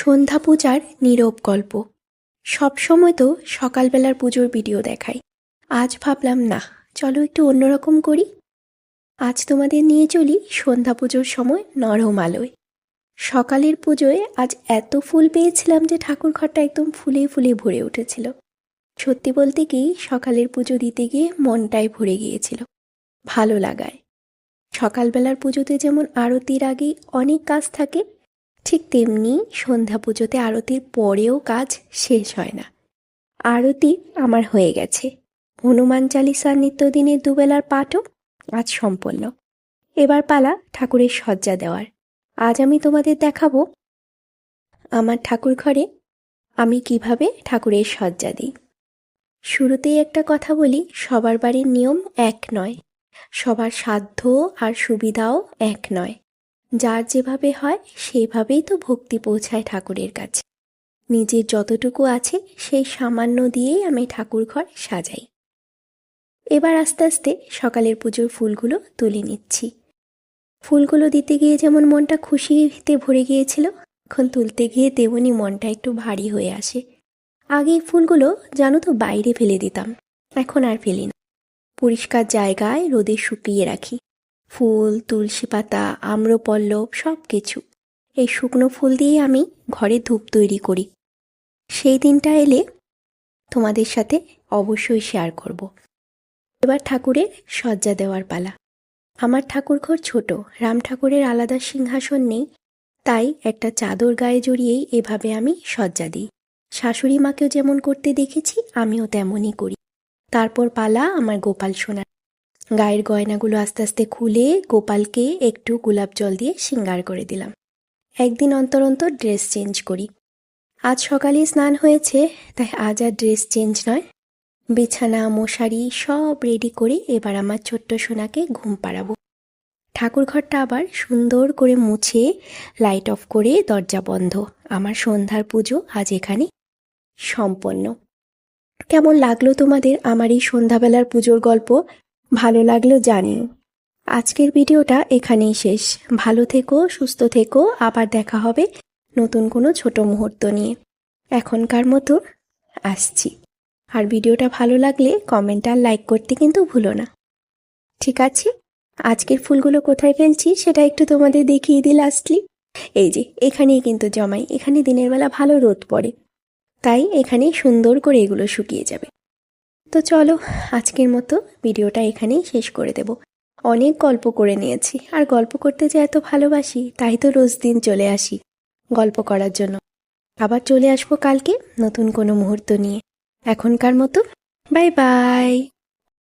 সন্ধ্যা পূজার নীরব গল্প। সবসময় তো সকালবেলার পুজোর ভিডিও দেখাই, আজ ভাবলাম না, চলো একটু অন্যরকম করি। আজ তোমাদের নিয়ে চলি সন্ধ্যা পুজোর সময় নরম আলোয়। সকালের পুজোয় আজ এত ফুল পেয়েছিলাম যে ঠাকুর ঘরটা একদম ফুলে ফুলে ভরে উঠেছিল। সত্যি বলতে কি, সকালের পুজো দিতে গিয়ে মনটাই ভরে গিয়েছিল ভালো লাগায়। সকালবেলার পুজোতে যেমন আরতির আগেই অনেক কাজ থাকে, ঠিক তেমনি সন্ধ্যা পুজোতে আরতির পরেও কাজ শেষ হয় না। আরতি আমার হয়ে গেছে, হনুমান চালিসার নিত্যদিনের দুবেলার পাঠও আজ সম্পন্ন। এবার পালা ঠাকুরের সজ্জা দেওয়ার। আজ আমি তোমাদের দেখাবো আমার ঠাকুর ঘরে আমি কিভাবে ঠাকুরের সজ্জা দিই। শুরুতেই একটা কথা বলি, সবার বাড়ির নিয়ম এক নয়, সবার সাধ্য আর সুবিধাও এক নয়। যার যেভাবে হয় সেইভাবেই তো ভক্তি পৌঁছায় ঠাকুরের কাছে। নিজের যতটুকু আছে সেই সামান্য দিয়েই আমি ঠাকুর ঘর সাজাই। এবার আস্তে আস্তে সকালের পুজোর ফুলগুলো তুলে নিচ্ছি। ফুলগুলো দিতে গিয়ে যেমন মনটা খুশিতে ভরে গিয়েছিল, এখন তুলতে গিয়ে তেমনি মনটা একটু ভারী হয়ে আসে। আগে ফুলগুলো জানো তো বাইরে ফেলে দিতাম, এখন আর ফেলি না, পরিষ্কার জায়গায় রোদে শুকিয়ে রাখি। ফুল, তুলসী পাতা, আম্রপল্লব সব কিছু, এই শুকনো ফুল দিয়ে আমি ঘরে ধূপ তৈরি করি। সেই দিনটা এলে তোমাদের সাথে অবশ্যই শেয়ার করব। এবার ঠাকুরের সজ্জা দেওয়ার পালা। আমার ঠাকুরঘর ছোট, রাম ঠাকুরের আলাদা সিংহাসন নেই, তাই একটা চাদর গায়ে জড়িয়েই এভাবে আমি সজ্জা দিই। শাশুড়ি মাকেও যেমন করতে দেখেছি আমিও তেমনই করি। তারপর পালা আমার গোপাল সোনার। গায়ের গয়নাগুলো আস্তে আস্তে খুলে গোপালকে একটু গোলাপ জল দিয়ে শৃঙ্গার করে দিলাম। একদিন অন্তর অন্তর ড্রেস চেঞ্জ করি। আজ সকালে স্নান হয়েছে, তাই আজ আর ড্রেস চেঞ্জ নয়, বিছানা মশারি সব রেডি করে এবার আমার ছোট্ট সোনাকে ঘুম পাড়াবো। ঠাকুর ঘরটা আবার সুন্দর করে মুছে লাইট অফ করে দরজা বন্ধ। আমার সন্ধ্যার পুজো আজ এখানে সম্পন্ন। কেমন লাগলো তোমাদের আমার এই সন্ধ্যাবেলার পুজোর গল্প? ভালো লাগলো জানিও। আজকের ভিডিওটা এখানেই শেষ। ভালো থেকো, সুস্থ থেকো, আবার দেখা হবে নতুন কোনো ছোট মুহূর্ত নিয়ে। এখনকার মতো আসছি। আর ভিডিওটা ভালো লাগলে কমেন্ট আর লাইক করতে কিন্তু ভুলো না। ঠিক আছে, আজকের ফুলগুলো কোথায় ফেলছি সেটা একটু তোমাদের দেখিয়ে দিই লাস্টলি। এই যে এখানেই কিন্তু জমাই, এখানে দিনের বেলা ভালো রোদ পড়ে, তাই এখানেই সুন্দর করে এগুলো শুকিয়ে যাবে। তো চলো, আজকের মতো ভিডিওটা এখানেই শেষ করে দেব। অনেক গল্প করে নিয়েছি, আর গল্প করতে যে এত ভালোবাসি তাই তো রোজ দিন চলে আসি গল্প করার জন্য। আবার চলে আসবো কালকে নতুন কোনো মুহূর্ত নিয়ে। এখনকার মতো বাই বাই।